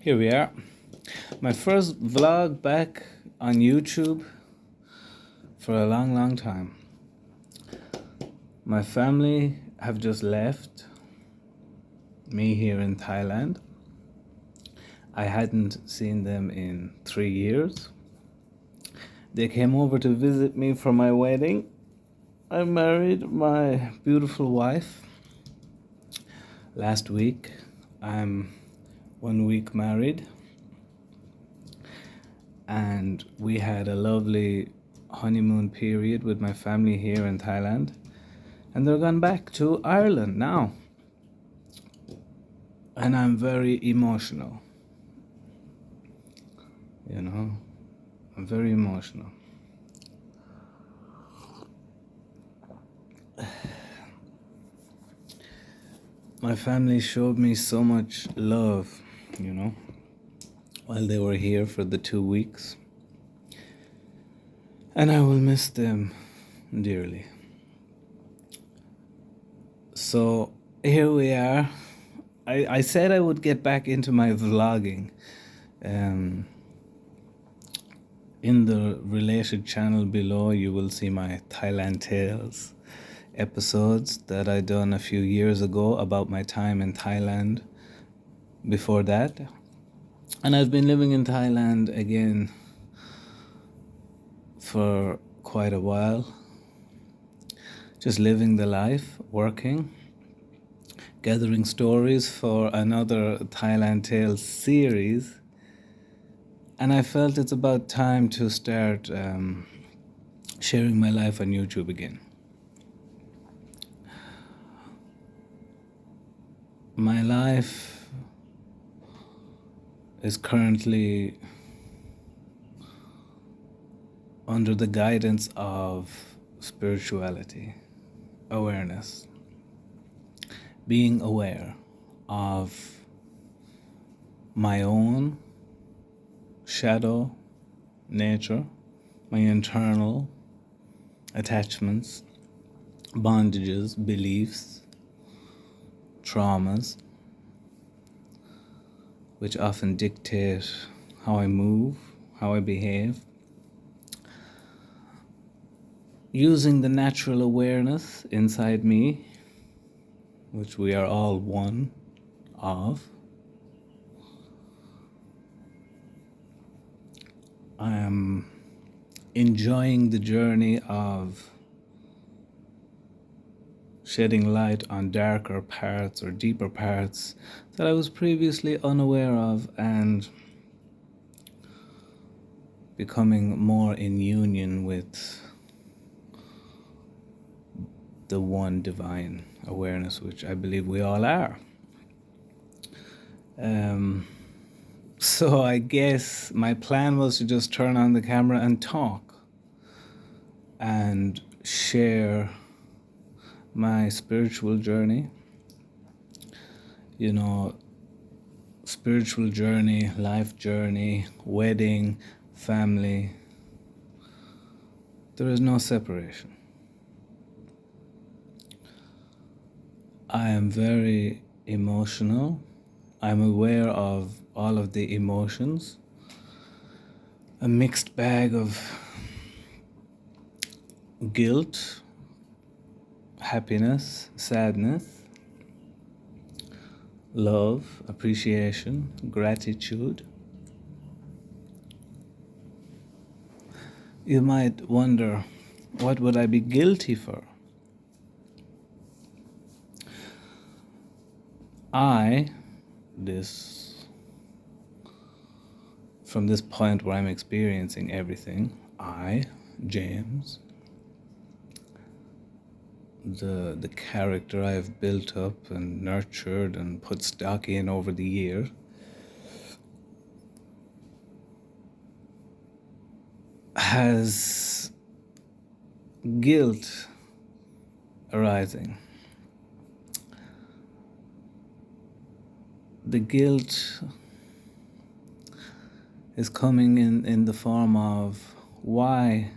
Here we are. My first vlog back on YouTube for a long, long time. My family have just left me here in Thailand. I hadn't seen them in 3 years. They came over to visit me for my wedding. I married my beautiful wife last week. I'm 1 week married. And we had a lovely honeymoon period with my family here in Thailand. And they're gone back to Ireland now. And I'm very emotional. I'm very emotional. My family showed me so much love, while they were here for the 2 weeks. And I will miss them dearly. So here we are. I said I would get back into my vlogging. In the related channel below, you will see my Thailand Tales episodes that I done a few years ago about my time in Thailand before that. And I've been living in Thailand again for quite a while. Just living the life, working, gathering stories for another Thailand Tales series. And I felt it's about time to start sharing my life on YouTube again. My life is currently under the guidance of spirituality, awareness, being aware of my own shadow nature, my internal attachments, bondages, beliefs, traumas, which often dictate how I move, how I behave. Using the natural awareness inside me, which we are all one of, I am enjoying the journey of shedding light on darker parts or deeper parts that I was previously unaware of, and becoming more in union with the one divine awareness, which I believe we all are. So I guess my plan was to just turn on the camera and talk and share my spiritual journey. Spiritual journey, life journey, wedding, family. There is no separation. I am very emotional. I'm aware of all of the emotions. A mixed bag of guilt, happiness, sadness, love, appreciation, gratitude. You might wonder, what would I be guilty for? From this point where I'm experiencing everything, James, the character I've built up and nurtured and put stock in over the year, has guilt arising. The guilt is coming in the form of why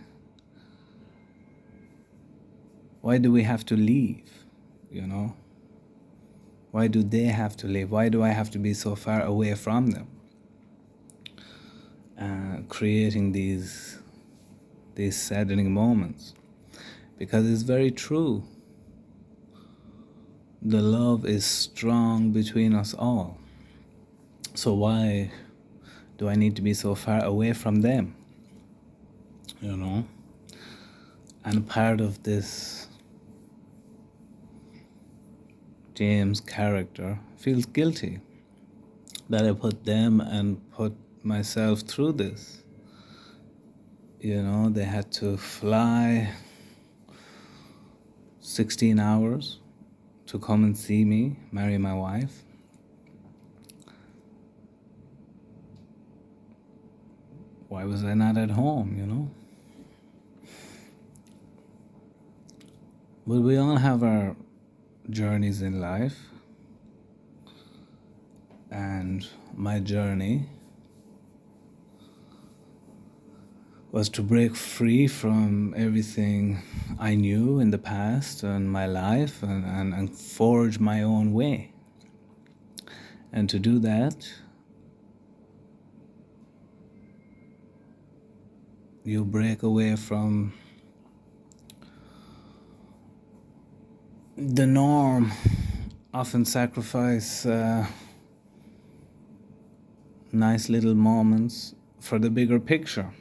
do we have to leave, Why do they have to leave? Why do I have to be so far away from them? creating these saddening moments, because it's very true. The love is strong between us all. So why do I need to be so far away from them? You know? And part of this James character feels guilty that I put them and put myself through this. You know, they had to fly 16 hours to come and see me, marry my wife. Why was I not at home, you know? But we all have our journeys in life. And my journey was to break free from everything I knew in the past and my life and forge my own way. And to do that, you break away from the norm, often sacrifice nice little moments for the bigger picture.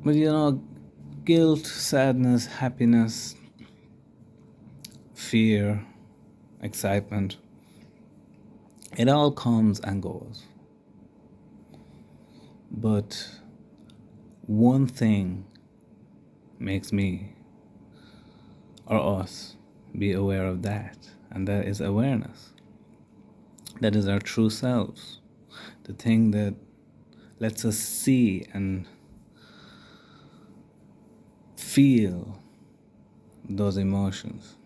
But you know, guilt, sadness, happiness, fear, excitement, it all comes and goes. But one thing makes me or us be aware of that, and that is awareness. That is our true selves, the thing that lets us see and feel those emotions.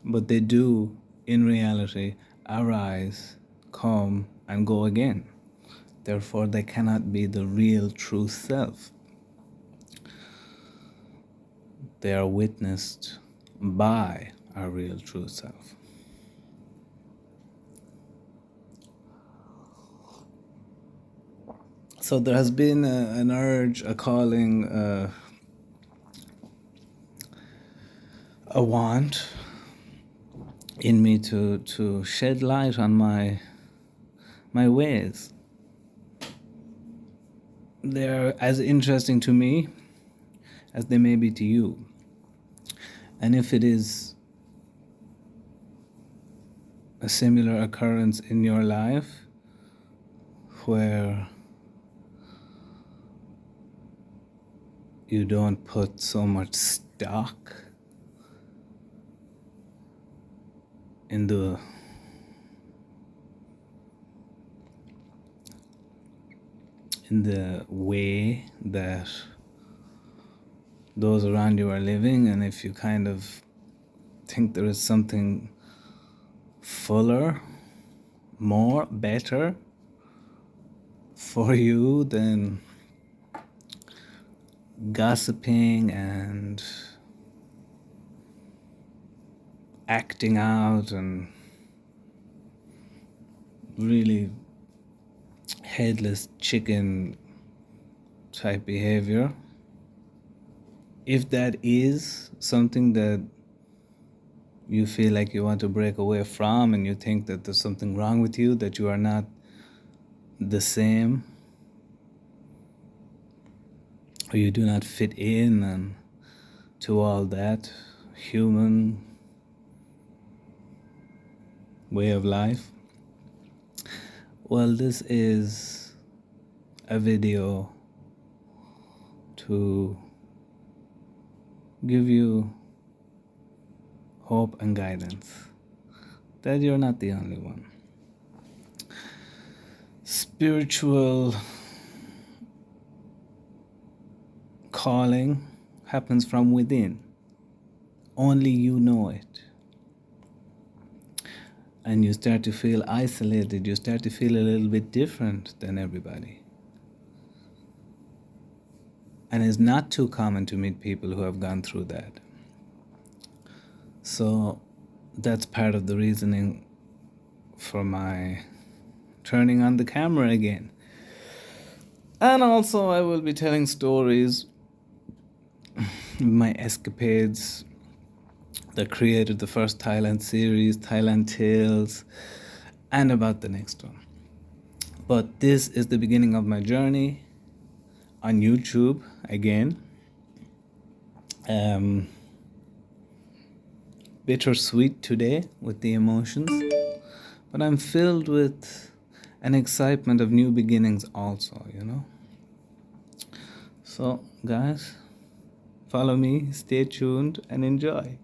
But they do, in reality, arise, come, and go again. Therefore, they cannot be the real true self. They are witnessed by our real true self. So there has been an urge, a calling, a want in me to shed light on my ways. They're as interesting to me as they may be to you. And if it is a similar occurrence in your life where you don't put so much stock in the way that those around you are living, and if you kind of think there is something fuller, more, better for you than gossiping and acting out and really headless chicken type behavior, if that is something that you feel like you want to break away from, and you think that there's something wrong with you, that you are not the same, or you do not fit in and to all that human way of life, well, this is a video to give you hope and guidance that you're not the only one. Spiritual calling happens from within. Only you know it. And you start to feel isolated. You start to feel a little bit different than everybody. And it's not too common to meet people who have gone through that. So that's part of the reasoning for my turning on the camera again. And also, I will be telling stories, my escapades that created the first Thailand series, Thailand Tales, and about the next one. But this is the beginning of my journey on YouTube again. Bittersweet today with the emotions, but I'm filled with an excitement of new beginnings also, you know. So, guys, follow me, stay tuned, and enjoy.